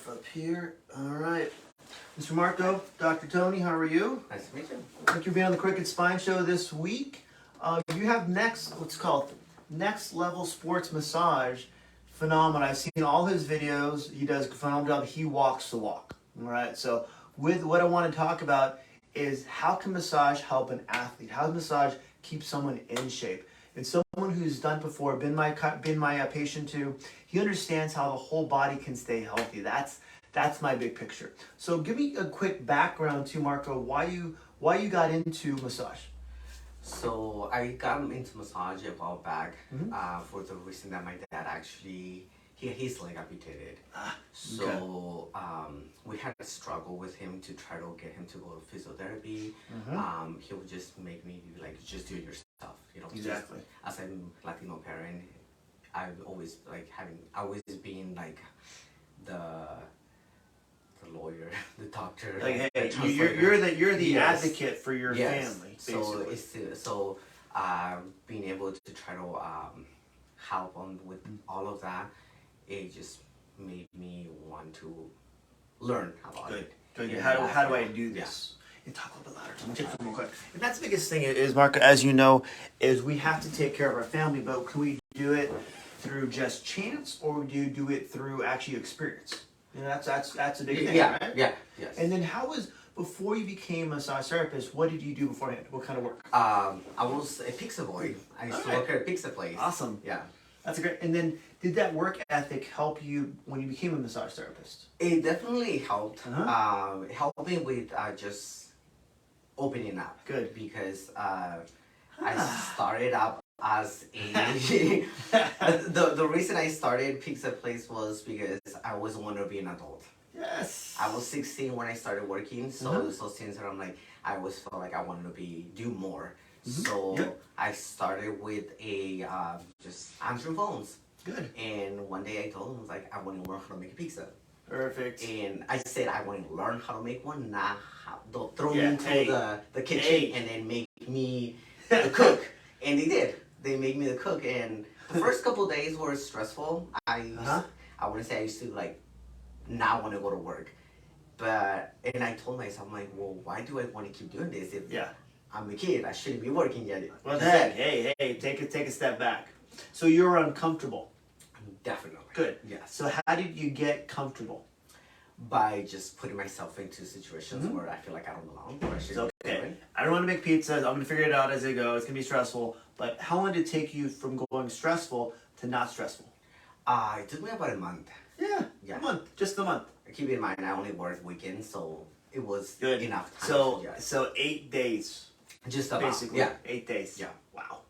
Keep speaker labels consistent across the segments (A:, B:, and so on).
A: up here. All right. Mr. Marco, Dr. Tony, how are you?
B: Nice to meet you.
A: Thank you for being on the Cricket Spine Show this week. You have what's called Next Level Sports Massage. Phenomenal. I've seen all his videos. He does a phenomenal job. He walks the walk. All right. So with what I want to talk about is how can massage help an athlete? How does massage keep someone in shape? And someone who's done before, been my patient too, he understands how the whole body can stay healthy. That's my big picture. So give me a quick background too, Marco, why you got into massage.
B: So I got into massage a while back
A: Mm-hmm.
B: for the reason that my dad actually, he's leg amputated. So we had a struggle with him to try to get him to go to physiotherapy.
A: Mm-hmm.
B: He would just make me like, just do it yourself. You know,
A: Exactly.
B: Just, as a Latino parent, I've always always been like the lawyer, the doctor.
A: Like, hey,
B: the
A: you're the
B: Yes.
A: advocate for your
B: Yes.
A: family,
B: So
A: basically.
B: being able to try to help on with all of that, it just made me want to learn about it.
A: Good.
B: And
A: How do I
B: that's-
A: do this? And talk a little bit louder. Let me check some real quick. And that's the biggest thing is, Marco, as you know, is we have to take care of our family, but can we do it through just chance, or do you do it through actually experience? You know, that's a big thing,
B: Yeah,
A: right?
B: yeah, yes.
A: And then before you became a massage therapist, what did you do beforehand? What kind of work?
B: I was a pizza boy. I used to
A: Alright.
B: work at a pizza place.
A: Awesome.
B: Yeah.
A: That's a great. And then did that work ethic help you when you became a massage therapist?
B: It definitely helped.
A: Uh-huh.
B: Helped me with just opening up.
A: Good.
B: Because I started up as a the reason I started pizza place was because I always wanted to be an adult.
A: Yes.
B: I was 16 when I started working, so
A: Uh-huh.
B: so since I'm like I always felt like I wanted to do more.
A: Mhm.
B: So
A: Yep.
B: I started with a just answering phones.
A: Good.
B: And one day I told him, I was like, I want to learn how to make a pizza.
A: Perfect.
B: And I said I want to learn how to make one, not don't throw me
A: Yeah,
B: into
A: hey.
B: the kitchen
A: Hey.
B: and then make me the cook. And they did. They made me the cook. And the first couple of days were stressful.
A: Uh-huh.
B: I wouldn't say I used to like not want to go to work. And I told myself, I'm like, well, why do I want to keep doing this if
A: Yeah.
B: I'm a kid? I shouldn't be working yet.
A: Well,
B: Just
A: heck,
B: said,
A: hey, take a step back. So you're uncomfortable.
B: Definitely.
A: Good.
B: Yes.
A: So how did you get comfortable?
B: By just putting myself into situations
A: Mhm.
B: where I feel like I don't belong, or I
A: So,
B: shouldn't be
A: okay,
B: doing.
A: I don't want to make pizzas. I'm gonna figure it out as I go. It's gonna be stressful. But how long did it take you from going stressful to not stressful?
B: It took me about a month.
A: Yeah.
B: Yeah.
A: A month. Just a month.
B: Keep in mind, I only work weekends, so it was
A: Good.
B: enough time.
A: So
B: to just,
A: so 8 days.
B: just about.
A: Basically.
B: Yeah.
A: 8 days.
B: Yeah.
A: Wow.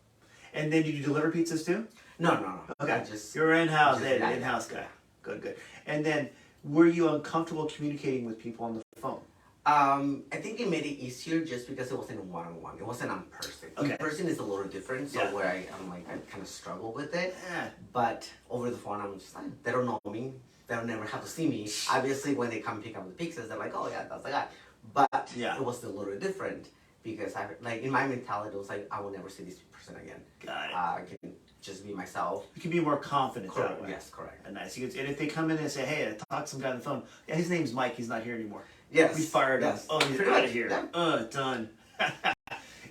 A: And then did you deliver pizzas too?
B: No.
A: Okay.
B: I just
A: You're in-house.
B: just-
A: Hey,
B: yeah,
A: in-house guy.
B: yeah.
A: Good. And then were you uncomfortable communicating with people on the phone?
B: I think it made it easier just because it wasn't one-on-one. It wasn't in person.
A: Okay.
B: In person is a little different, so
A: Yeah.
B: where I'm like, I kind of struggle with it.
A: Yeah.
B: But over the phone, I'm just like, they don't know me. They'll never have to see me. Obviously, when they come pick up the pizzas, they're like, oh yeah, that's the guy. But
A: Yeah.
B: it was a little different because in my mentality, it was like, I will never see this person again.
A: Got it.
B: I can just be myself.
A: You can be more confident that
B: Correct.
A: way.
B: Yes, correct.
A: And nice. And if they come in and say, "Hey, I talked to some guy on the phone. Yeah, his name's Mike. He's not here anymore.
B: Yes.
A: We fired him.
B: yes.
A: Oh, he's
B: Pretty
A: out
B: much,
A: of here.
B: yeah.
A: Done."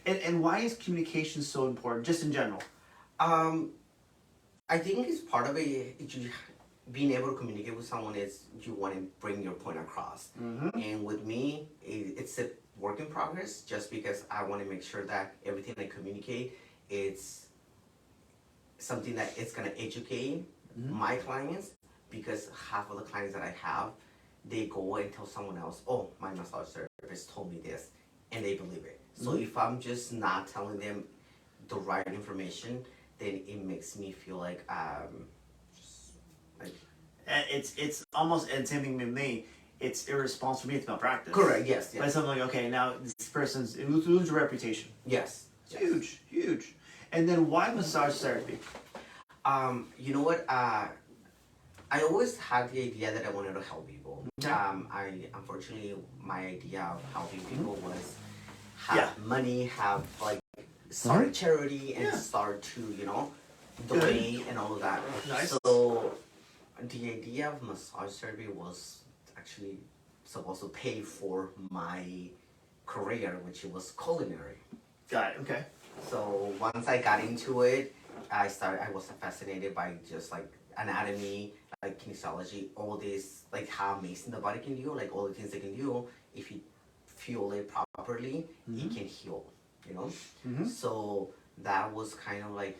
A: and why is communication so important, just in general?
B: I think it's part of it. Being able to communicate with someone is you want to bring your point across.
A: Mm-hmm.
B: And with me, it's a work in progress. Just because I want to make sure that everything I communicate, it's something that it's gonna educate my clients. Because half of the clients that I have, they go and tell someone else, "Oh, my massage therapist told me this," and they believe it. So if I'm just not telling them the right information, then it makes me feel like just like
A: And it's almost and same thing with me. It's irresponsible for me. It's malpractice.
B: correct. Yes.
A: But
B: Yes.
A: something like, okay, now this person's it lose your reputation.
B: Yes.
A: It's huge. And then why massage therapy?
B: You know what? I always had the idea that I wanted to help people.
A: Okay.
B: I unfortunately my idea of helping people was have
A: Yeah.
B: money, have like start a charity, and
A: Yeah.
B: start to
A: Good.
B: donate and all of that.
A: Nice.
B: So the idea of massage therapy was actually supposed to pay for my career, which was culinary.
A: Got it. Okay.
B: So once I got into it, I was fascinated by just like anatomy, like kinesiology, all this, like how amazing the body can do, like all the things they can do. If you fuel it properly, it can heal, you know? So that was kind of like,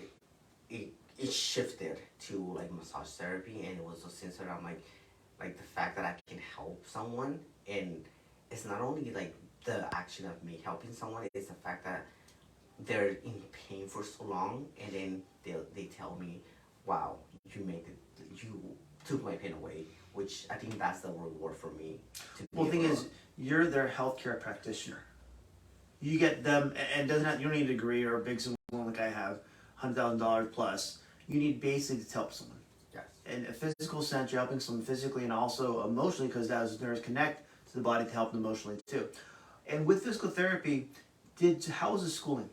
B: it shifted to like massage therapy, and it was so since I'm like the fact that I can help someone, and it's not only like the action of me helping someone, it's the fact that they're in pain for so long, and then they tell me, "Wow, you took my pain away," which I think that's the reward for me.
A: Well, the thing is, you're their healthcare practitioner. You get them, and you don't need a degree or a big loan like I have, $100,000 plus. You need basically to help someone.
B: Yes.
A: In a physical sense, you're helping someone physically and also emotionally, because those nerves connect to the body to help them emotionally too. And with physical therapy, how was the schooling?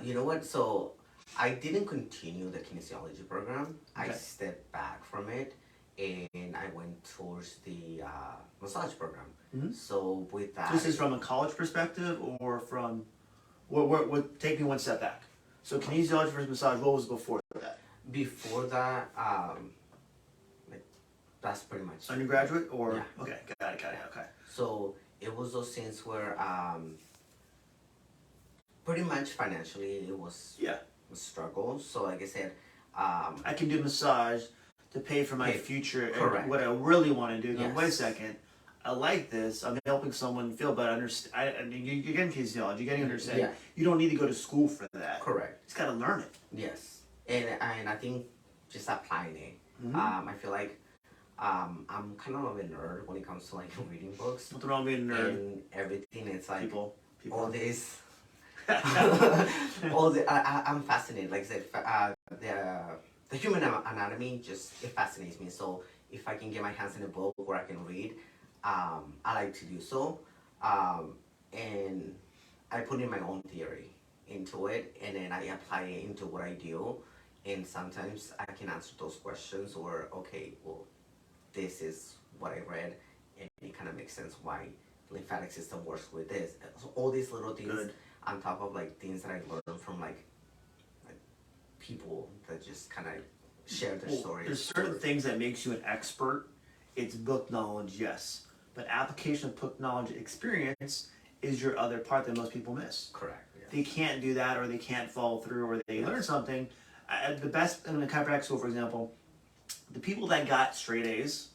B: You know what? So I didn't continue the kinesiology program.
A: Okay.
B: I stepped back from it, and I went towards the massage program. So with that,
A: This is from a college perspective, or from what? Take me one step back. So kinesiology versus massage. What was before that?
B: before that, like, that's pretty much
A: Undergraduate or
B: Yeah.
A: okay, got it. Okay.
B: So it was those things where pretty much financially it was a struggle. So like I said,
A: I can do massage to pay for my
B: Pay-
A: future
B: correct.
A: and what I really want to do. Then
B: Yes.
A: wait a second. I like this. I'm helping someone feel better. I mean, you're getting kinesiology. You're getting understanding.
B: Yeah.
A: You don't need to go to school for that.
B: correct.
A: You just got to learn it.
B: Yes, and I think just applying it. I feel like I'm kind of a nerd when it comes to like reading books
A: Nothing wrong with being a nerd.
B: and everything. It's like
A: People.
B: all this. I'm fascinated. Like I said, the human anatomy it fascinates me. So if I can get my hands in a book where I can read, I like to do so. And I put in my own theory into it, and then I apply it into what I do. And sometimes I can answer those questions, or okay, well, this is what I read, and it kind of makes sense why lymphatic system works with this. So all these little things
A: Good.
B: on top of like things that I learned from like people that just kind of share their stories.
A: There's certain things that makes you an expert. It's book knowledge, yes, but application of book knowledge experience is your other part that most people miss.
B: Correct. Yeah.
A: They can't do that, or they can't follow through, or they learn something. The best in the chiropractic school, for example, the people that got straight A's,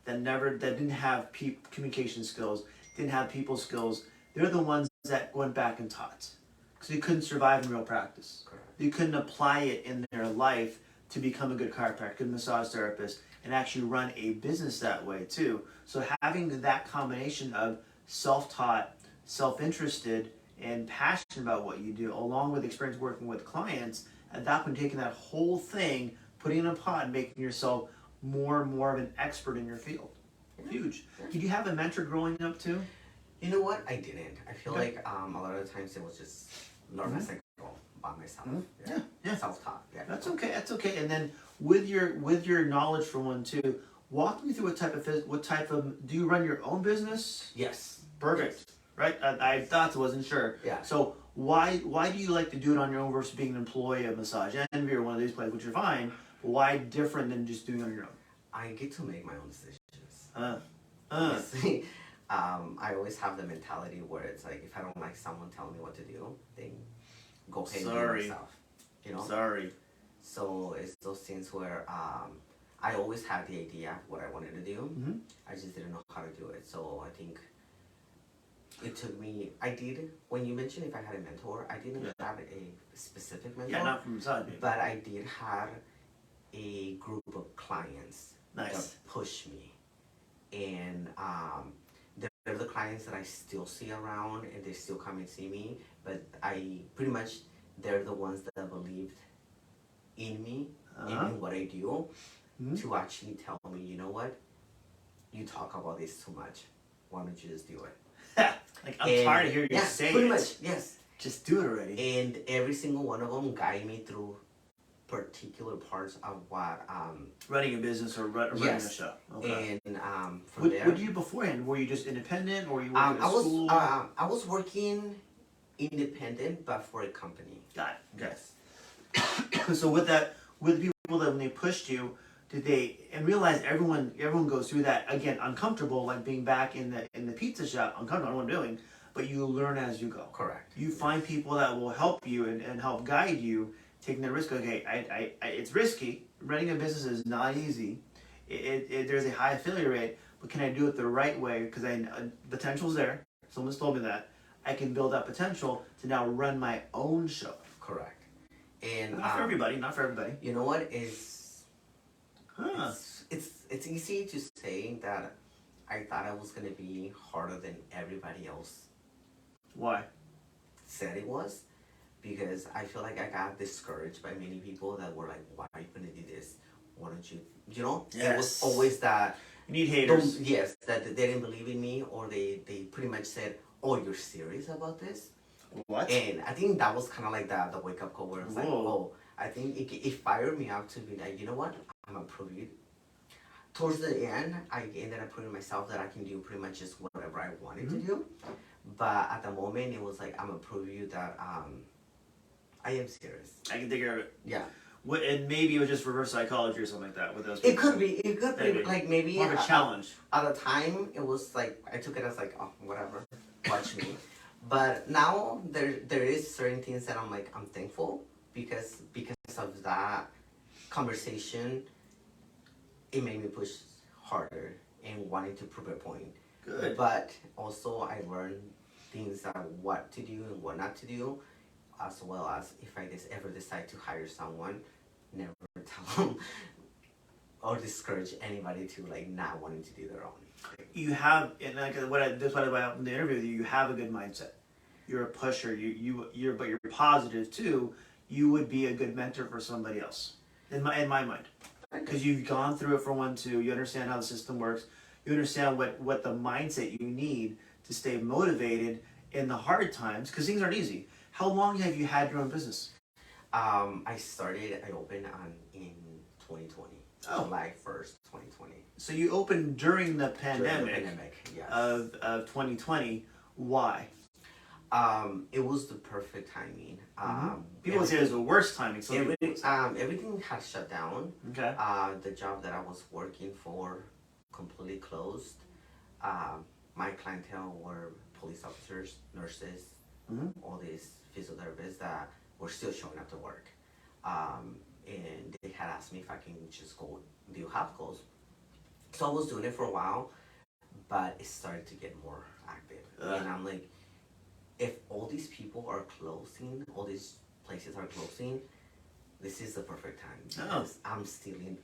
A: that didn't have communication skills, didn't have people skills, they're the ones that went back and taught, because they couldn't survive in real practice.
B: Correct.
A: They couldn't apply it in their life to become a good chiropractor, good massage therapist, and actually run a business that way too. So having that combination of self-taught, self-interested, and passionate about what you do, along with experience working with clients, at that point taking that whole thing, putting it in a pot, and making yourself more and more of an expert in your field. Huge. Did you have a mentor growing up too?
B: You know what? I didn't. I feel
A: Okay.
B: like a lot of the times it was just learn as I go by myself.
A: Yeah.
B: Self-taught. Yeah.
A: That's okay. That's okay. And then with your knowledge for one too, walk me through what type of do you run your own business?
B: Yes.
A: Perfect. Right. I thought so. Wasn't sure.
B: Yeah.
A: So why do you like to do it on your own versus being an employee of Massage Envy or one of these places, which you're fine? But why different than just doing it on your own?
B: I get to make my own decisions.
A: Yes.
B: I always have the mentality where it's like if I don't like someone telling me what to do, then go ahead and do it
A: Sorry.
B: myself. You know.
A: Sorry.
B: So it's those things where I always had the idea of what I wanted to do.
A: Mm-hmm.
B: I just didn't know how to do it. So I think it took me. I did when you mentioned if I had a mentor. I didn't have a specific mentor.
A: Yeah, not from Massage Envy.
B: But I did have a group of clients
A: Nice.
B: that push me, and they're the clients that I still see around, and they still come and see me. But I pretty much they're the ones that believed in me and in what I do to actually tell me, you know what, you talk about this too much. Why don't you just do it?
A: Like I'm tired of hearing you say
B: pretty
A: it.
B: much, yes.
A: Just do it already.
B: And every single one of them guide me through particular parts of what
A: Running a business or running a
B: yes.
A: show. Okay.
B: And from
A: What
B: there,
A: did you do beforehand? Were you just independent, or you working
B: I
A: at
B: was
A: school?
B: I was working independent, but for a company.
A: Got it. Okay.
B: Yes.
A: So with the people that when they pushed you, did they and realize everyone goes through that again, uncomfortable, like being back in the pizza shop, uncomfortable, I don't know what I'm doing, but you learn as you go.
B: Correct.
A: You find people that will help you and help guide you, taking the risk. Okay, I it's risky. Running a business is not easy. There's a high failure rate, but can I do it the right way? Because potential's there. Someone's told me that. I can build up potential to now run my own show.
B: Correct. And
A: Not for everybody. Not for everybody.
B: You know what is?
A: Huh.
B: It's easy to say that I thought I was gonna be harder than everybody else
A: Why?
B: said it was, because I feel like I got discouraged by many people that were like, "Why are you gonna do this? Why don't you?" You know, it was
A: Yes.
B: always that.
A: You need haters.
B: Yes, that they didn't believe in me, or they pretty much said, "Oh, you're serious about this?"
A: What?
B: And I think that was kind of like the wake up call where it's like,
A: Whoa.
B: "Oh, I think it fired me up to be like, you know what? I'm gonna prove it." Towards the end, I ended up proving myself that I can do pretty much just whatever I wanted to do. But at the moment, it was like, I'm gonna prove you that I am serious.
A: I can take care of it.
B: Yeah.
A: What? And maybe it was just reverse psychology or something like that with those.
B: It
A: people.
B: could be. It could
A: Maybe.
B: be like maybe
A: More of a challenge.
B: At the time, it was like I took it as like, oh, whatever, watch me. But now there is certain things that I'm like, I'm thankful because of that conversation. It made me push harder and wanting to prove a point.
A: Good.
B: But also I learned things that what to do and what not to do, as well as if I just ever decide to hire someone, never tell them or discourage anybody to like not wanting to do their own.
A: You have, and like that's what I in the interview with you. You have a good mindset. You're a pusher. But you're positive too. You would be a good mentor for somebody else. In my mind. Because you've gone through it for one, too. You understand how the system works. You understand what the mindset you need to stay motivated in the hard times, because things aren't easy. How long have you had your own business?
B: I opened in 2020.
A: Oh.
B: July 1st, 2020.
A: So you opened during the pandemic,
B: Yes.
A: of 2020. Why?
B: It was the perfect timing.
A: People say it was the worst timing. So
B: everything had shut down.
A: okay.
B: The job that I was working for completely closed. My clientele were police officers, nurses, all these physiotherapists that were still showing up to work. And they had asked me if I can just go do house calls. So I was doing it for a while, but it started to get more active. And I'm like, if all these people are closing, all these places are closing, this is the perfect time because I'm stealing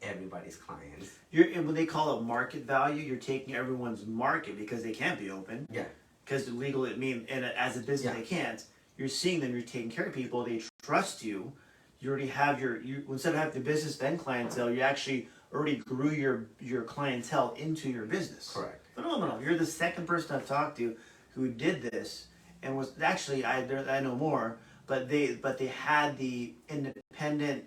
B: everybody's clients.
A: And when they call it market value, you're taking everyone's market because they can't be open.
B: Yeah.
A: Because legally, and as a business, they can't. You're seeing them. You're taking care of people. They trust you. You already have instead of having the business then clientele, you actually already grew your clientele into your business.
B: Correct.
A: Phenomenal. You're the second person I've talked to who did this, and was actually I know more, but they had the independent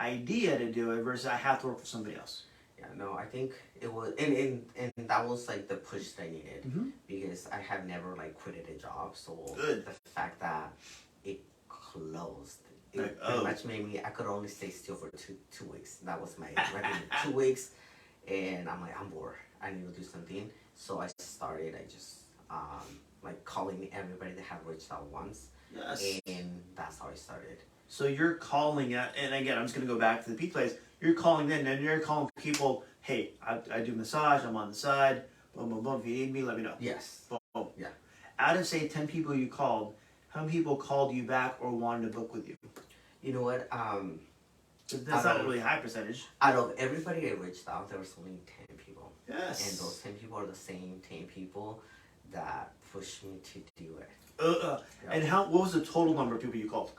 A: idea to do it versus I have to work for somebody else.
B: Yeah, no, I think it was, and that was like the push that I needed because I have never like quitted a job. So
A: Good.
B: The fact that it closed, it
A: Like,
B: pretty much made me. I could only stay still for two weeks. That was my record. 2 weeks, and I'm like, I'm bored. I need to do something. So I started. I just like calling everybody that had reached out once.
A: Yes.
B: And that's how I started.
A: So you're calling at, and again, I'm just going to go back to the P place. You're calling in, and you're calling people, hey, I do massage, I'm on the side, boom, boom, boom. If you need me, let me know.
B: Yes.
A: Boom, boom.
B: Yeah.
A: Out of, say, 10 people you called, how many people called you back or wanted to book with you?
B: You know what?
A: That's not really a high percentage.
B: Out of everybody I reached out, there was only 10 people.
A: Yes.
B: And those 10 people are the same 10 people that pushed me to do it.
A: And what was the total number of people you called?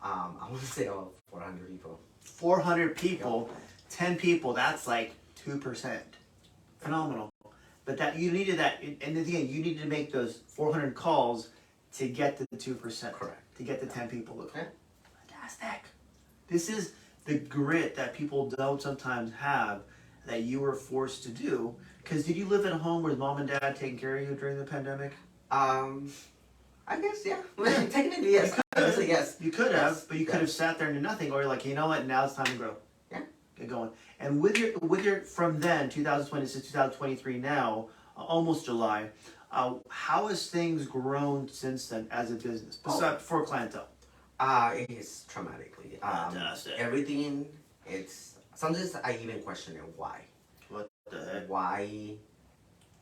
B: I want to say about 400 people.
A: 400 people, 10 people, that's like 2%. Phenomenal. But that you needed that, and again, you needed to make those 400 calls to get to the 2%.
B: Correct.
A: To get the 10 people to call.
B: Yeah.
A: Fantastic. This is the grit that people don't sometimes have that you were forced to do. Because did you live at home with mom and dad taking care of you during the pandemic?
B: I guess, yeah. Technically, yes. Honestly, yes.
A: You could
B: Yes.
A: have, but you could have sat there and do nothing, or you're like, you know what, now it's time to grow.
B: Yeah.
A: Get going. And with your from then 2020 to 2023 now, almost July, how has things grown since then as a business besides for clientele?
B: It is traumatically.
A: Fantastic.
B: Everything. It's sometimes I even question it. Why?
A: What the heck?
B: Why?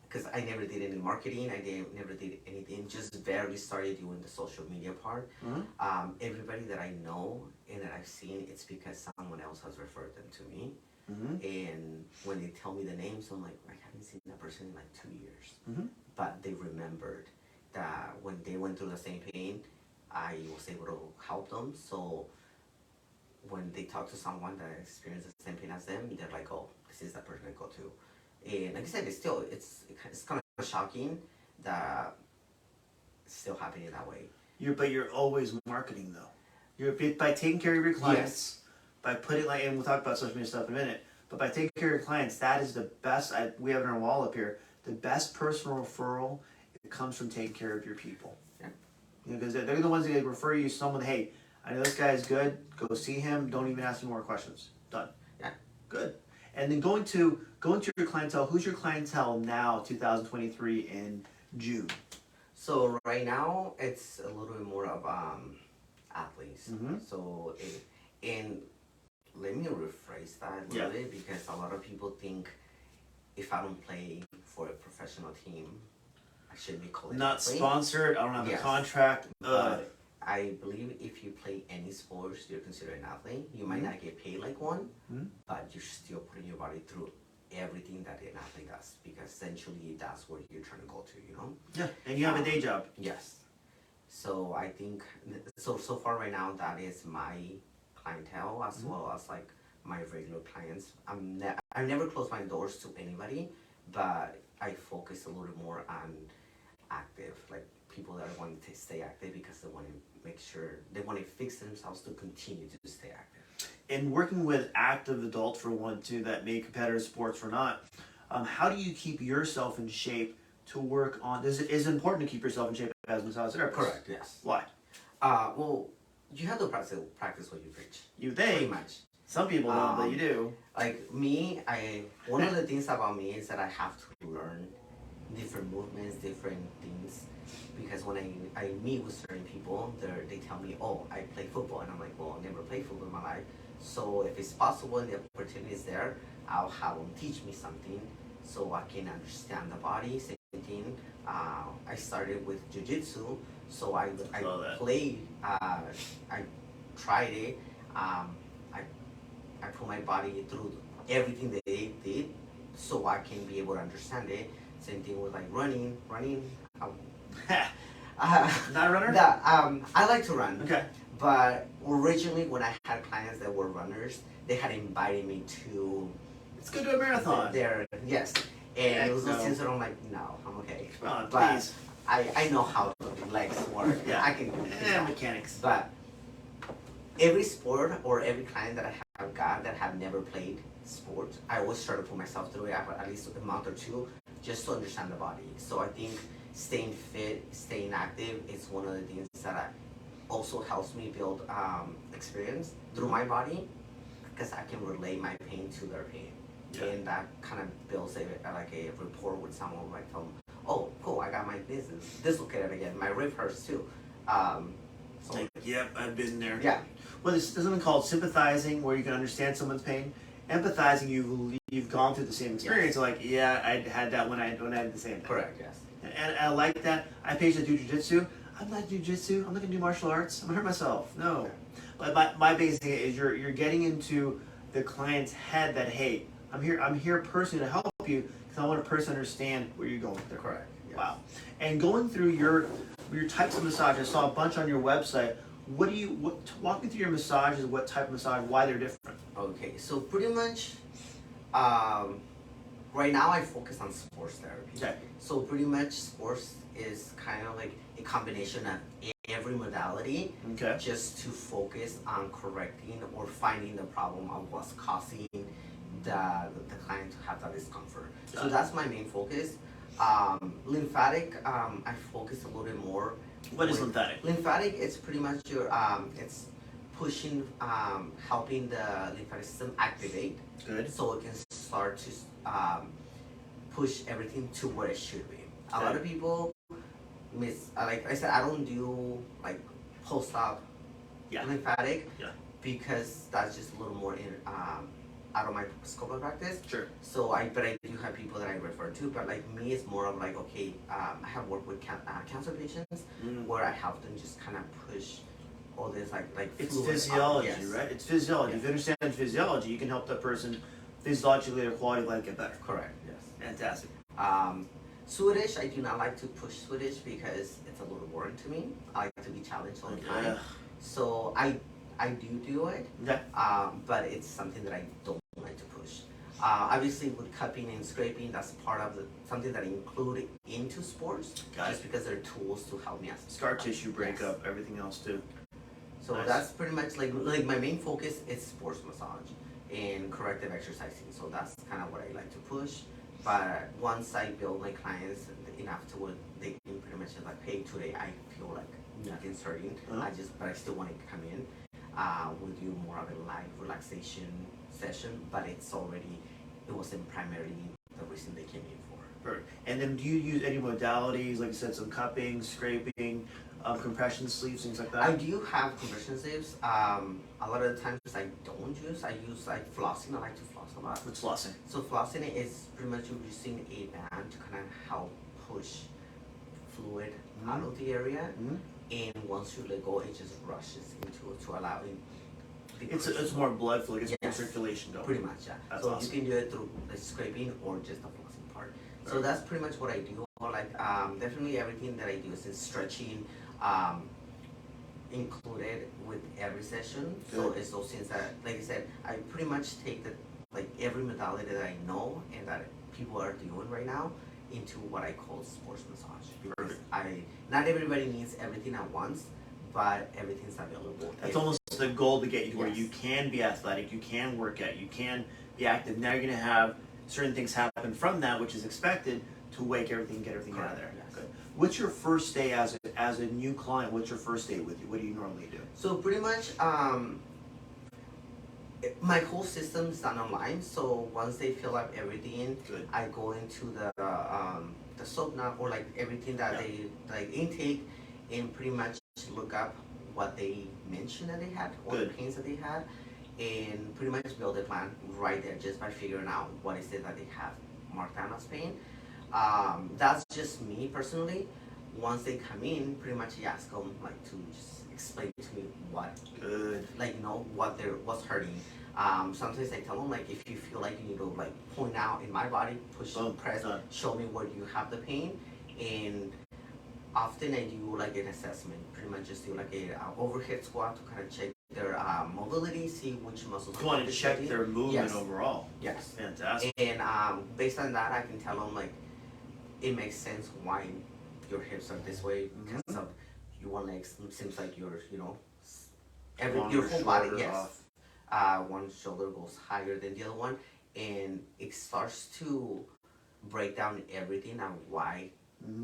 B: Because I never did any marketing. Never did anything. Just barely started doing the social media part.
A: Mm-hmm.
B: Everybody that I know and that I've seen, it's because someone else has referred them to me.
A: Mm-hmm.
B: And when they tell me the names, I'm like, I haven't seen that person in like 2 years.
A: Mm-hmm.
B: But they remembered that when they went through the same pain, I was able to help them. So when they talk to someone that experienced the same pain as them, they're like, oh, this is the person I go to. And like I said, it's kind of shocking that it's still happening that way.
A: But you're always marketing though. You're by taking care of your clients, by putting and we'll talk about social media stuff in a minute. But by taking care of your clients, that is the best. We have it on our wall up here. The best personal referral comes from taking care of your people.
B: Yeah.
A: Because they're the ones that refer you someone. Hey, I know this guy is good. Go see him. Don't even ask me more questions. Done.
B: Yeah.
A: Good. And then going to your clientele. Who's your clientele now, 2023 in June?
B: So right now it's a little bit more of athletes.
A: Mm-hmm.
B: So and let me rephrase that a little bit because a lot of people think if I don't play for a professional team, I should be called
A: Not sponsored. I don't have a contract.
B: But I believe if you play any sports, you're considered an athlete. You might not get paid like one, but you're still putting your body through everything that an athlete does because essentially that's where you're trying to go to, you know?
A: Yeah, and you have a day job.
B: Yes. So I think, so far right now, that is my clientele as well as like my regular clients. I never close my doors to anybody, but I focus a little more on active, like people that want to stay active because they want to make sure, they want to fix themselves to continue to stay active.
A: And working with active adults for one, too, that may competitive sports or not, how do you keep yourself in shape to work on, is it important to keep yourself in shape as a massage therapist?
B: Correct, yes.
A: Why?
B: Well, you have to practice what you preach.
A: You think.
B: Pretty much.
A: Some people don't, but you do.
B: Like me, one of the things about me is that I have to learn different movements, different things, because when I meet with certain people, they tell me, oh, I play football, and I'm like, well, I never played football in my life. So if it's possible and the opportunity is there, I'll have them teach me something so I can understand the body. Same thing. I started with jiu-jitsu, so I played. I tried it. I put my body through everything that they did, so I can be able to understand it. Same thing with like running.
A: Not a runner?
B: I like to run.
A: Okay.
B: But originally, when I had clients that were runners, they had invited me to.
A: Let's go to a marathon.
B: Yes, and it was those things that I'm like, no, I'm okay.
A: Come on,
B: but
A: please.
B: I know how the legs work.
A: Yeah.
B: I can.
A: Mechanics.
B: But every sport or every client that I have got that have never played sports, I always try to put myself through it at least a month or two, just to understand the body. So I think staying fit, staying active is one of the things that also helps me build experience through my body, because I can relate my pain to their pain. Yeah. And that kind of builds a rapport with someone, like, oh, cool, I got my dislocated again, my rib hurts too.
A: Yep, I've been there.
B: Yeah.
A: Well, there's something called sympathizing, where you can understand someone's pain. Empathizing, you've gone through the same experience.
B: Yes.
A: Like, yeah, I had that when I had the same thing.
B: Correct. Yes.
A: And I like that. I patients do jiu-jitsu. I'm not jiu-jitsu. I'm not gonna do martial arts. I'm gonna hurt myself. No. But my biggest thing is you're getting into the client's head that, hey, I'm here personally to help you because I want a person to understand where you're going. They're
B: correct. Yes.
A: Wow. And going through your types of massage, I saw a bunch on your website. Walk me through your massages, what type of massage, why they're different.
B: Okay, so pretty much, right now I focus on sports therapy.
A: Okay.
B: So pretty much sports is kind of like a combination of every modality,
A: Okay.
B: just to focus on correcting or finding the problem of what's causing the client to have that discomfort. So that's my main focus. Lymphatic, I focus a little bit more.
A: What is lymphatic?
B: Lymphatic, it's pretty much your it's pushing, helping the lymphatic system activate.
A: Good.
B: So it can start to push everything to where it should be. A lot of people like I said, I don't do like post-op lymphatic because that's just a little more in out of my scope of practice.
A: Sure.
B: So but I do have people that I refer to, but like me, it's more of like, okay, I have worked with cancer patients where I help them just kind of push all this like
A: it's physiology, right? It's physiology. If you understand physiology, you can help that person physiologically, their quality of life get better.
B: Correct. Yes.
A: Fantastic.
B: Swedish, I do not like to push Swedish because it's a little boring to me. I like to be challenged all the time. So I do it.
A: Okay.
B: But it's something that I don't like to push. Obviously, with cupping and scraping, that's part of something that I include into sports, just because they're tools to help me as
A: scar tissue breakup, everything else too.
B: So that's pretty much like my main focus is sports massage and corrective exercising. So that's kind of what I like to push. But once I build my clients enough to where they can pretty much like, hey, today I feel like nothing's hurting. But I still want to come in. We'll do more of a light relaxation session, but it wasn't primarily the reason they came in for.
A: Perfect. And then do you use any modalities, like you said, some cupping, scraping, compression sleeves, things like that?
B: I do have compression sleeves. A lot of the times I don't use. I use like flossing. I like to floss a lot.
A: What's flossing?
B: So flossing is pretty much using a band to kind of help push fluid out of the area. And once you let go, it just rushes into it to allow it.
A: It's more blood flow, it's more circulation going.
B: Pretty much, yeah.
A: That's
B: so
A: awesome.
B: You can do it through the scraping or just the flossing part. So that's pretty much what I do. Like definitely everything that I do is in stretching, included with every session.
A: Good.
B: So it's those things that, like I said, I pretty much take every modality that I know and that people are doing right now into what I call sports massage. Because not everybody needs everything at once, but everything's available.
A: That's almost the goal to get you to where you can be athletic, you can work out, you can be active. Now you're going to have certain things happen from that, which is expected to get everything out of there.
B: Yes.
A: Good. What's your first day as a new client? What's your first day with you? What do you normally do?
B: So pretty much, my whole system is done online. So once they fill up everything, I go into the soap now or like everything that they like intake, and pretty much look up what they mentioned that they had or the pains that they had, and pretty much build a plan right there just by figuring out what is it that they have marked down as pain. That's just me personally. Once they come in, pretty much I ask them like to just explain to me what's hurting. Sometimes I tell them like if you feel like you need to like point out in my body, push, press, show me where you have the pain, and often I do like an assessment. Pretty much just do like a overhead squat to kind of check their mobility, see which muscles.
A: You want to check their movement overall.
B: Yes.
A: Fantastic.
B: And based on that, I can tell them like it makes sense why your hips are this way because of your one leg seems like your your whole body. Yes. One shoulder goes higher than the other one, and it starts to break down everything and why.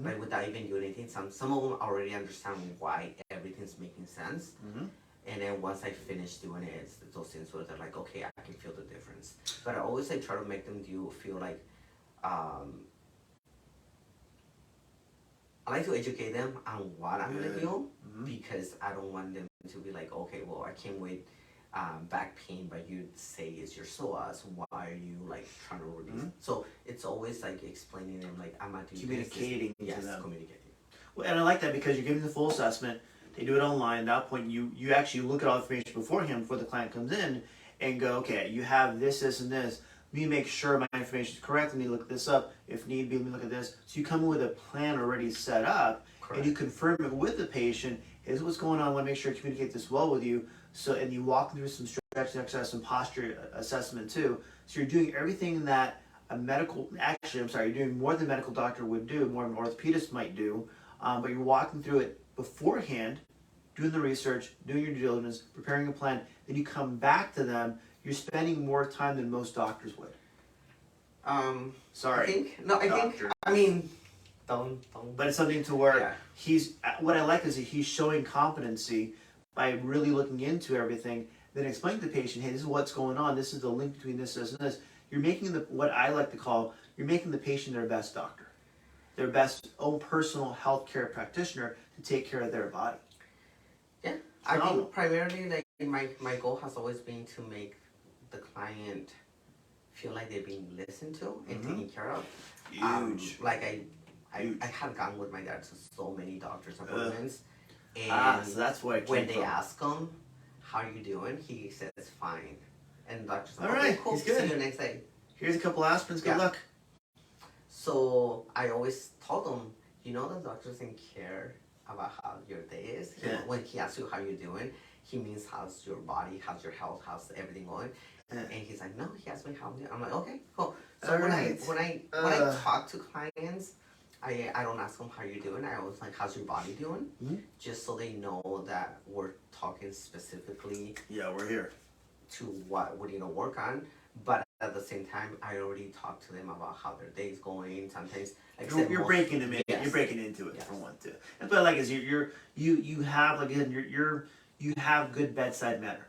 B: Like without even doing anything, some of them already understand why everything's making sense. And then once I finish doing it, it's those things where they're like, okay, I can feel the difference. But I always try to make them feel like, I like to educate them on what I'm gonna do because I don't want them to be like, okay, well, I came with back pain, but you say it's your psoas. Why are you like trying to release? So it's always like explaining them like I'm not doing
A: communicating
B: this.
A: to them.
B: Communicating.
A: Well, and I like that because you're giving the full assessment. They do it online. At that point, you actually look at all the information beforehand before the client comes in and go, okay, you have this, this, and this. Let me make sure my information is correct. Let me look this up. If need be, let me look at this. So you come in with a plan already set up, and you confirm it with the patient. Here's what's going on. I want to make sure I communicate this well with you. So, and you walk through some stretching exercise, some posture assessment too. So you're doing everything that you're doing more than a medical doctor would do, more than an orthopedist might do, but you're walking through it beforehand doing the research, doing your due diligence, preparing a plan, then you come back to them, you're spending more time than most doctors would. Sorry.
B: I mean, don't.
A: But it's something to where
B: Yeah.
A: what I like is that he's showing competency by really looking into everything, then explaining to the patient, hey, this is what's going on, this is the link between this, and this. You're making what I like to call, you're making the patient their best doctor, their best own personal healthcare practitioner to take care of their body.
B: Yeah, I think primarily like my goal has always been to make the client feel like they're being listened to and taken care of.
A: Huge.
B: I had gone with my dad to so many doctor's appointments, and
A: so that's why
B: when they ask him, "How are you doing?" he says, "Fine," and the doctor's like,
A: all right,
B: cool,
A: he's good.
B: See you next day.
A: Here's a couple aspirins. Good luck.
B: So I always told him, the doctor doesn't care about how your day is. When he asks you how you're doing, he means how's your body, how's your health, how's everything going. And he's like, no, he asked me how I'm doing. I'm like, okay, cool. So when I talk to clients, I don't ask them how you're doing. I always like, how's your body doing?
A: Mm-hmm.
B: Just so they know that we're talking specifically.
A: Yeah, we're here.
B: To what we need to work on, but at the same time, I already talked to them about how their day's going. Sometimes,
A: you're breaking them in.
B: Yes.
A: You're breaking into it for one too. And but like is you have again you have good bedside manner,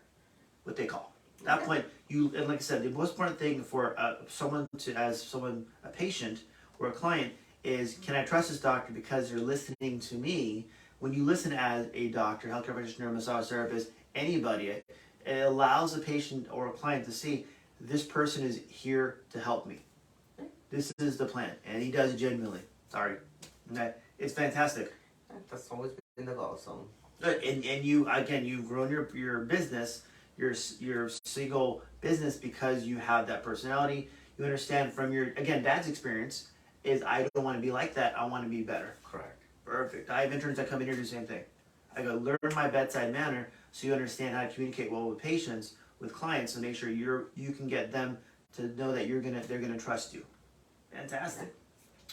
A: what they call. At that point, and like I said, the most important thing for a patient or a client is, can I trust this doctor because they're listening to me? When you listen as a doctor, healthcare practitioner, massage therapist, anybody, it allows a patient or a client to see this person is here to help me. This is the plan, and he does it genuinely. Sorry, it's fantastic.
B: That's always been the goal. So,
A: and you've grown your business, your single business because you have that personality. You understand from your dad's experience is I don't want to be like that. I want to be better.
B: Correct.
A: Perfect. I have interns that come in here and do the same thing. I go learn my bedside manner so you understand how to communicate well with patients, with clients, and make sure you can get them to know that they're gonna trust you. Fantastic.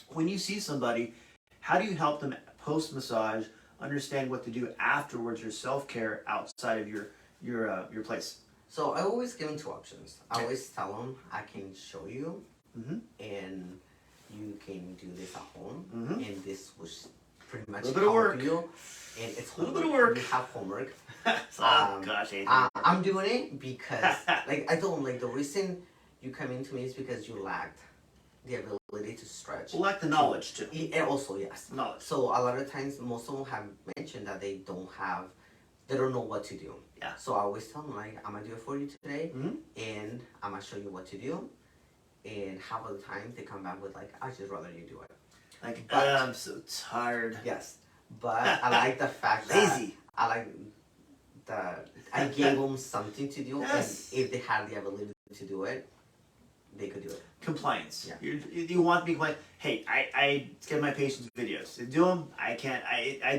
A: When you see somebody, how do you help them post massage understand what to do afterwards, your self-care outside of your place?
B: So I always give them two options. I always tell them I can show you, and you can do this at home, and this was pretty much help you. And it's
A: a little bit of work.
B: You have homework.
A: Gosh,
B: I'm doing it because, like I told them, like the reason you come into me is because you lacked the ability to stretch.
A: Well, lack the knowledge too.
B: And also, yes.
A: Knowledge.
B: So a lot of times, most of them have mentioned that they don't know what to do.
A: Yeah.
B: So I always tell them, like, I'm gonna do it for you today, and I'm gonna show you what to do. And half of the time, they come back with like, I just rather you do it.
A: Like, I'm so tired.
B: Yes, but I like the fact
A: lazy.
B: I like that I gave them something to do,
A: yes.
B: And if they had the ability to do it, they could do it.
A: Compliance.
B: Yeah.
A: You want to be compliant. Hey, I get my patients videos. They do them. I can't.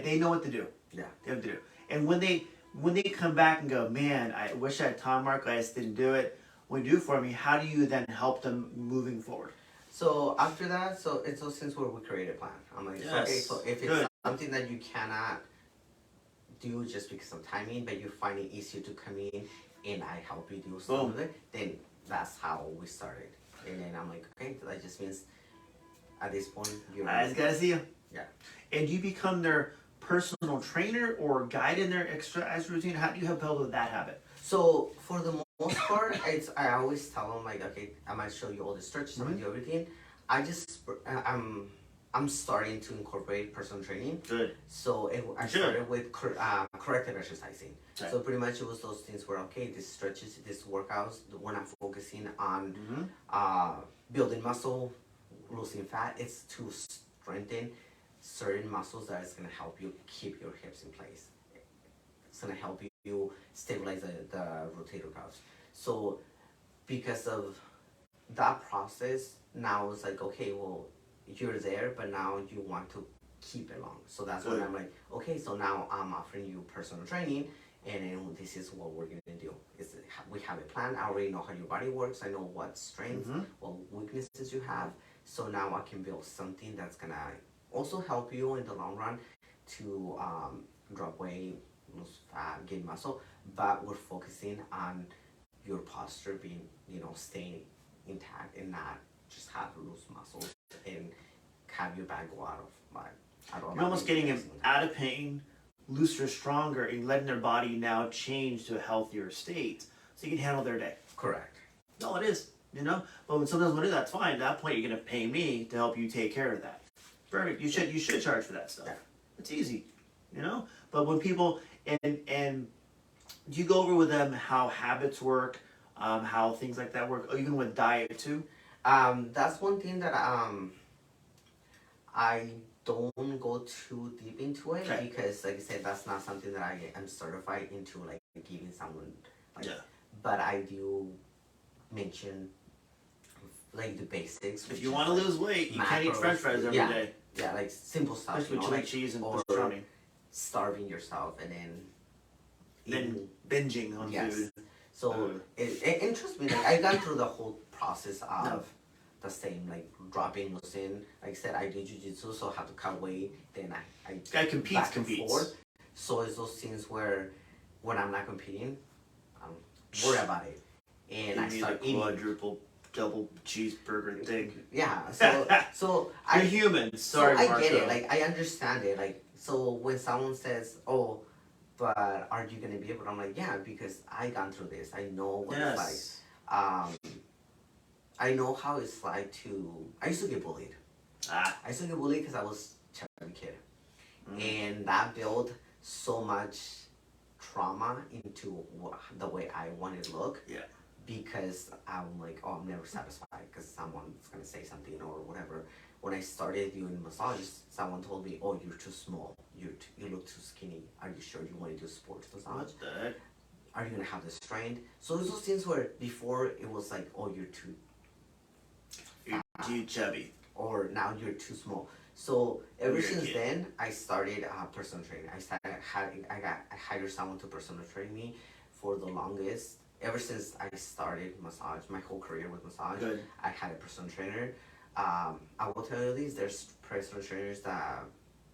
A: They know what to do.
B: Yeah.
A: They know what to do. And when they come back and go, man, I wish I had time, Mark. I just didn't do it. When you do it for me, how do you then help them moving forward?
B: So after that, it's those things where we create a plan. I'm like, okay, so if it's something that you cannot do just because of timing, but you find it easier to come in and I help you do some of it, then that's how we started. And then I'm like, okay, that just means at this point
A: I just gotta see you.
B: Yeah.
A: And do you become their personal trainer or guide in their exercise routine? How do you help build that habit?
B: So for the most part, I always tell them like, okay, I might show you all the stretches, I'm gonna do everything. I'm starting to incorporate personal training.
A: Good.
B: So I started with corrective exercising. Okay. So pretty much it was those things where, okay, these stretches, these workouts, we're not focusing on building muscle, losing fat. It's to strengthen certain muscles that is going to help you keep your hips in place. It's going to help you stabilize the rotator cuffs. So because of that process, now it's like, okay, well, you're there, but now you want to keep it long. So that's when I'm like, okay, so now I'm offering you personal training, and then this is what we're gonna do. We have a plan. I already know how your body works. I know what strengths, what weaknesses you have. So now I can build something that's gonna also help you in the long run to drop weight, lose fat, gain muscle, but we're focusing on your posture being, staying intact and not just have loose muscles and have your back go out of
A: You're almost getting them out of pain, looser, stronger, and letting their body now change to a healthier state so you can handle their day.
B: Correct.
A: No, it is, But when sometimes when that's fine. At that point, you're gonna pay me to help you take care of that. Perfect. You should charge for that stuff.
B: Yeah.
A: It's easy, But when people and do you go over with them how habits work, how things like that work, or even with diet too?
B: That's one thing that I don't go too deep into it because, like I said, that's not something that I am certified into, like giving someone. But I do mention like the basics.
A: If you want to lose weight, you can't eat French fries every day.
B: Yeah, like simple stuff.
A: Especially with chili cheese and pastrami.
B: Starving yourself and then
A: binging on food.
B: So it trust me, like I gone through the whole process of the same, like dropping, losing. Like I said, I do jiu-jitsu, so I have to cut weight. Then I
A: guy competes.
B: Forth. So it's those things where when I'm not competing, I'm worried about it, and I start eating
A: quadruple double cheeseburger thing.
B: Yeah. So
A: you're human. Sorry,
B: so I
A: Marco.
B: get it. Like I understand it. Like so when someone says, "Oh, but are you gonna be able?" I'm like, yeah, because I gone through this. I know what it's like. I know how it's like to. I used to get bullied. I used to get bullied because I was a chubby kid, and that built so much trauma into the way I wanted to look.
A: Yeah. Because
B: I'm like, oh, I'm never satisfied because someone's gonna say something or whatever. When I started doing massages, someone told me, "Oh, you're too small. You look too skinny. Are you sure you want to do sports massage?
A: What the heck?
B: Are you gonna have the strength?" So it's those things where before it was like, "Oh, you're too
A: chubby,"
B: or now you're too small. So ever since then, I started personal training. I hired someone to personal train me for the longest. Ever since I started massage, my whole career with massage, I had a personal trainer. I will tell you this: there's personal trainers that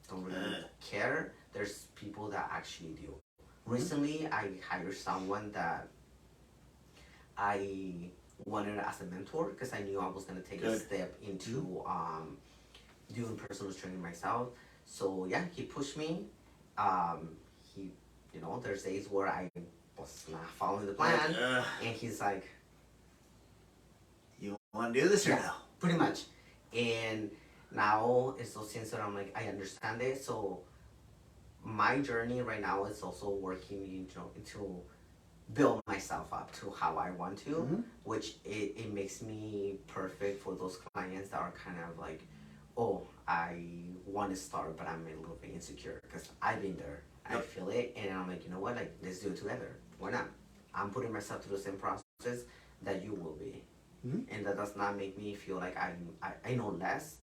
B: don't really care. There's people that actually do. Recently, I hired someone that I wanted as a mentor because I knew I was gonna take a step into doing personal training myself. So yeah, he pushed me. He, there's days where I was not following the plan, and he's like,
A: "You want to do this or no?"
B: Pretty much. And now it's those things that I'm like, I understand it. So my journey right now is also working, to build myself up to how I want to, which it makes me perfect for those clients that are kind of like, oh, I want to start, but I'm a little bit insecure because I've been there. I feel it, and I'm like, you know what? Like, let's do it together. Why not? I'm putting myself through the same process that you will be, and that does not make me feel like I know less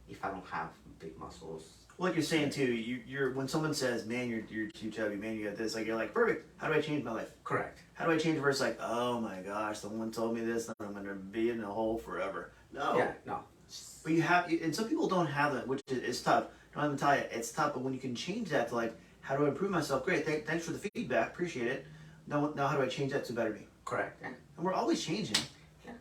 B: if I don't have big muscles.
A: Well, like you're saying too, you're when someone says, "Man, you're too chubby," "Man, you got this," like you're like, "Perfect. How do I change my life?"
B: Correct.
A: How do I change versus like, "Oh my gosh, someone told me this, and I'm gonna be in a hole forever." No.
B: Yeah. No.
A: But you have, and some people don't have that, which is tough. Don't even tell you, it's tough. But when you can change that to like, how do I improve myself? Great, thanks for the feedback, appreciate it. Now how do I change that to better me?
B: Correct. Yeah.
A: And we're always changing.
B: Yeah.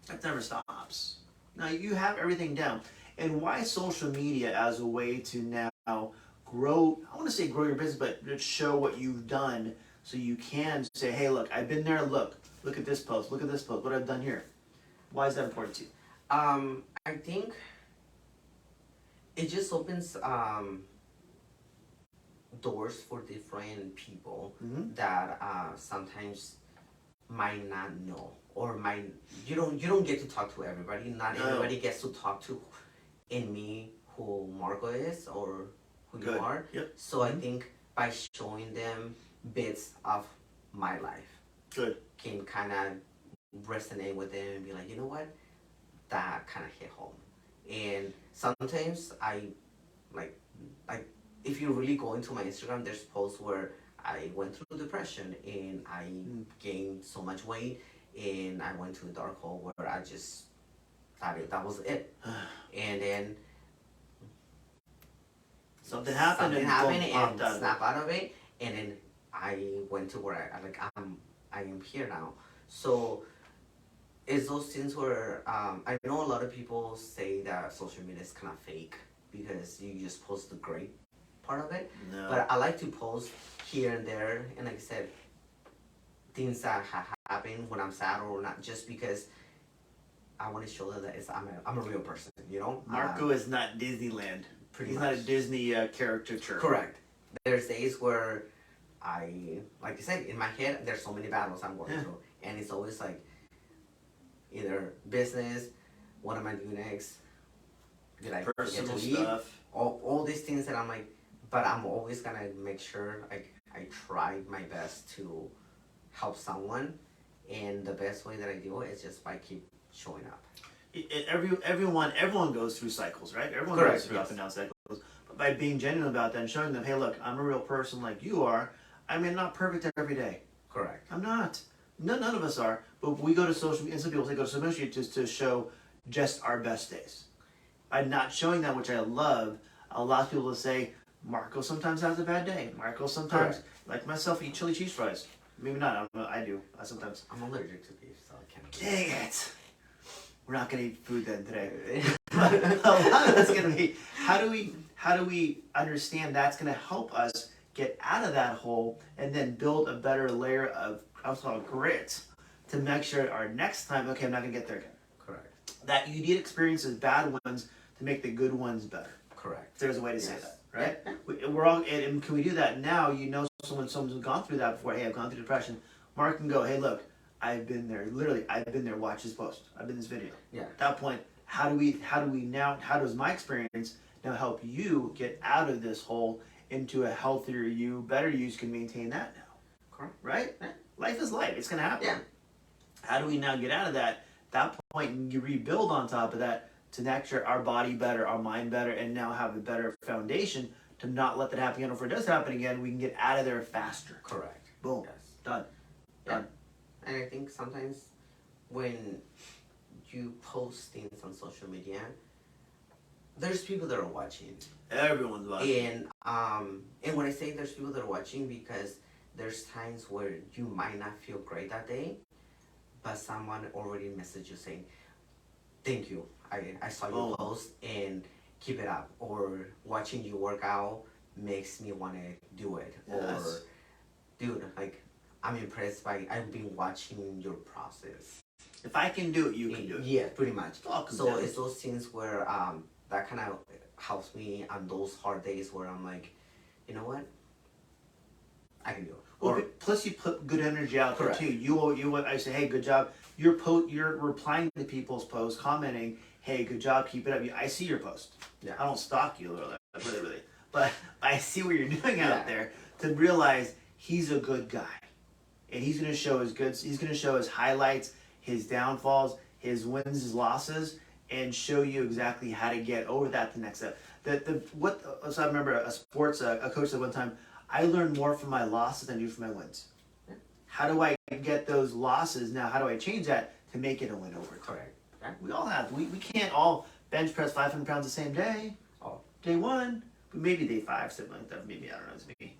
A: That never stops. Now you have everything down. And why social media as a way to now grow? I want to say grow your business, but just show what you've done, so you can say, "Hey, look, I've been there. Look at this post. Look at this post. What I've done here." Why is that important to you?
B: I think it just opens doors for different people that sometimes might not know or you don't get to talk to everybody. Not everybody gets to talk to me who Marco is or who you are.
A: Yep.
B: So I think by showing them bits of my life can kind of resonate with them and be like, you know what, that kind of hit home. And sometimes I like if you really go into my Instagram, there's posts where I went through depression and I gained so much weight and I went to a dark hole where I just thought that was it. And then
A: something happened and
B: snap out of it, and then I went to where I am here now. So it's those things where I know a lot of people say that social media is kind of fake because you just post the great part of it.
A: No.
B: But I like to post here and there, and like I said, things that happen when I'm sad or not, just because I want to show them that I'm a real person, you know?
A: Marco is not Disneyland.
B: Pretty
A: He's
B: much.
A: not a Disney caricature.
B: Correct. There's days where like I said, in my head, there's so many battles I'm going through. And it's always like either business, what am I doing next? Did I forget to
A: Personal
B: leave?
A: stuff.
B: All these things that I'm like, but I'm always going to make sure I try my best to help someone. And the best way that I do it is just by keep showing up.
A: Everyone goes through cycles, right? Everyone
B: Correct,
A: goes through
B: yes.
A: up and down cycles. But by being genuine about that and showing them, hey, look, I'm a real person like you are. I mean, not perfect every day.
B: Correct.
A: I'm not. None of us are. But we go to social media, and some people say go to social media just to show just our best days. By not showing that, which I love, allows people to say, Marco sometimes has a bad day. Marco sometimes,
B: Correct.
A: like myself, eat chili cheese fries. Maybe not. I don't know. I do. I sometimes.
B: I'm allergic to beef, so I can't.
A: Dang it. We're not gonna eat food then today. But a lot of that's gonna be how do we understand that's gonna help us get out of that hole and then build a better layer of grit to make sure our next time, okay, I'm not gonna get there again.
B: Correct.
A: That you need experiences, bad ones, to make the good ones better.
B: Correct.
A: If there's a way to say
B: Yes.
A: that, right? We're all, and can we do that now? You know, someone's gone through that before. Hey, I've gone through depression. Mark can go, hey, look, I've been there. Literally, I've been there. Watch this post. I've been in this video.
B: Yeah.
A: At that point, how does my experience now help you get out of this hole into a healthier you, better you can maintain that now?
B: Correct.
A: Right?
B: Yeah.
A: Life is life. It's gonna happen.
B: Yeah.
A: How do we now get out of that? That point, you rebuild on top of that to make sure our body better, our mind better, and now have a better foundation to not let that happen again. Or if it does happen again, we can get out of there faster.
B: Correct.
A: Boom.
B: Yes.
A: Done.
B: Yeah.
A: Done.
B: And I think sometimes when you post things on social media, there's people that are watching.
A: Everyone's watching.
B: And when I say there's people that are watching, because there's times where you might not feel great that day, but someone already messaged you saying, thank you. I saw your post and keep it up. Or watching you work out makes me want to do it.
A: Yes.
B: Or, dude, like, I'm impressed by, I've been watching your process.
A: If I can do it, you can do it.
B: Yeah, pretty much. So
A: down.
B: it's those things where that kind of helps me on those hard days where I'm like, you know what? I can do it.
A: Well, plus you put good energy out
B: Correct.
A: there too. I say, hey, good job. You're replying to people's posts, commenting, hey, good job, keep it up. I see your post.
B: Yeah.
A: I don't stalk you, really, but I see what you're doing
B: Yeah.
A: out there to realize he's a good guy, and he's gonna show his goods. He's gonna show his highlights, his downfalls, his wins, his losses, and show you exactly how to get over that the next step. So I remember a coach said one time, I learn more from my losses than I do from my wins.
B: Yeah.
A: How do I get those losses now? How do I change that to make it a win over time?
B: Correct. Yeah.
A: We all have. We can't all bench press 500 pounds the same day.
B: Oh.
A: Day one, but maybe day 5, something like that. Maybe, I don't know, it's me.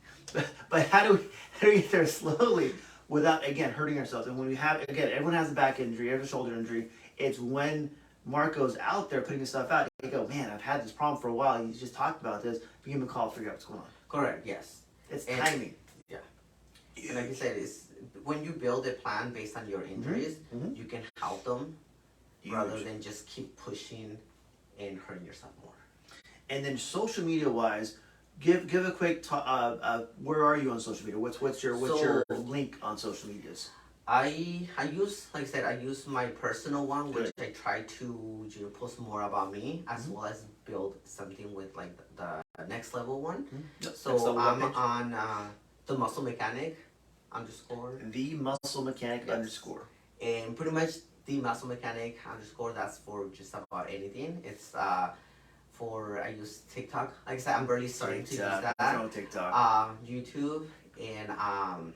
A: But how do we get there slowly without, again, hurting ourselves? And when we have, again, everyone has a back injury, every shoulder injury. It's when Marco's out there putting his stuff out, you go, man, I've had this problem for a while. He's just talked about this. Give him a call, figure out what's going on.
B: Correct, yes.
A: It's timing.
B: Yeah. And like you said, it's when you build a plan based on your injuries, you can help them rather than just keep pushing and hurting yourself more.
A: And then social media wise, give a quick where are you on social media? What's your link on social medias?
B: I use, like I said, I use my personal one, which I try to post more about me, as well as build something with like the next level one.
A: Yep.
B: So I'm on the muscle mechanic _
A: The muscle mechanic _
B: and pretty much the muscle mechanic _ that's for just about anything. It's I use TikTok. Like I said, I'm barely starting to use that.
A: On TikTok.
B: YouTube and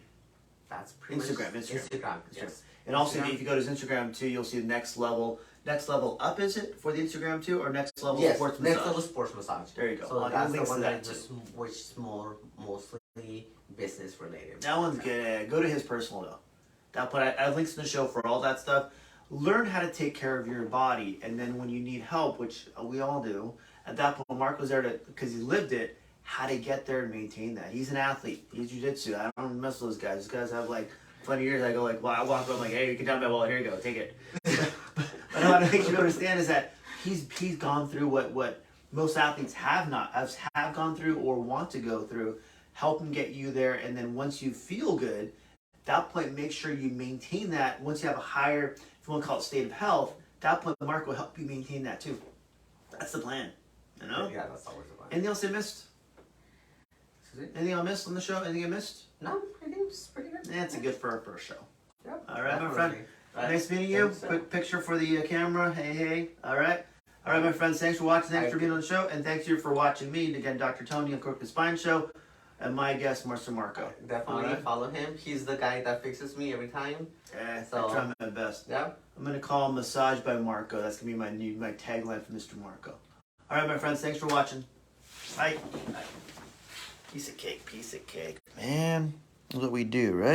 B: that's pretty
A: Instagram.
B: much Instagram. Yes.
A: And also,
B: Instagram.
A: if you go to his Instagram too, you'll see the next level. Next level up, is it for the Instagram too, or next level
B: Yes,
A: sports
B: next
A: massage?
B: level sports massage.
A: There you go.
B: So
A: I'll
B: that's the
A: links to
B: one
A: that
B: that
A: too.
B: which is mostly business related.
A: That one's good. Yeah, go to his personal though. That put I have links in the show for all that stuff. Learn how to take care of your body, and then when you need help, which we all do, at that point, Mark was there to because he lived it. How to get there and maintain that. He's an athlete. He's jiu-jitsu. I don't mess with those guys. Those guys have like funny years. I go like, well, I walk up, I'm like, hey, you can dump my wallet. Here you go, take it. But what I want to make you understand is that he's gone through what most athletes have gone through or want to go through. Help him get you there, and then once you feel good, at that point, make sure you maintain that. Once you have a higher, if you want to call it state of health, at that point, Mark will help you maintain that too. That's the plan. You know?
B: Yeah, that's always the plan.
A: Anything else I missed? Anything I missed on the show? Anything I missed?
B: No, I think it's pretty good.
A: That's a good for our first show.
B: Yep,
A: All right, my
B: definitely.
A: friend. Nice meeting you.
B: Thanks,
A: Quick picture for the camera. Hey, hey. All right. All right, my friends. Thanks for watching. Thanks for being on the show. And thanks you for watching me. Again, Dr. Tony on Crooked Spine Show. And my guest, Marcel Marco.
B: Definitely follow him. He's the guy that fixes me every time.
A: Yeah,
B: So-
A: I try my best.
B: Yeah.
A: I'm going to call him Massage by Marco. That's going to be my tagline for Mr. Marco. All right, my friends. Thanks for watching. Bye. Piece of cake. Man, that's what we do, right?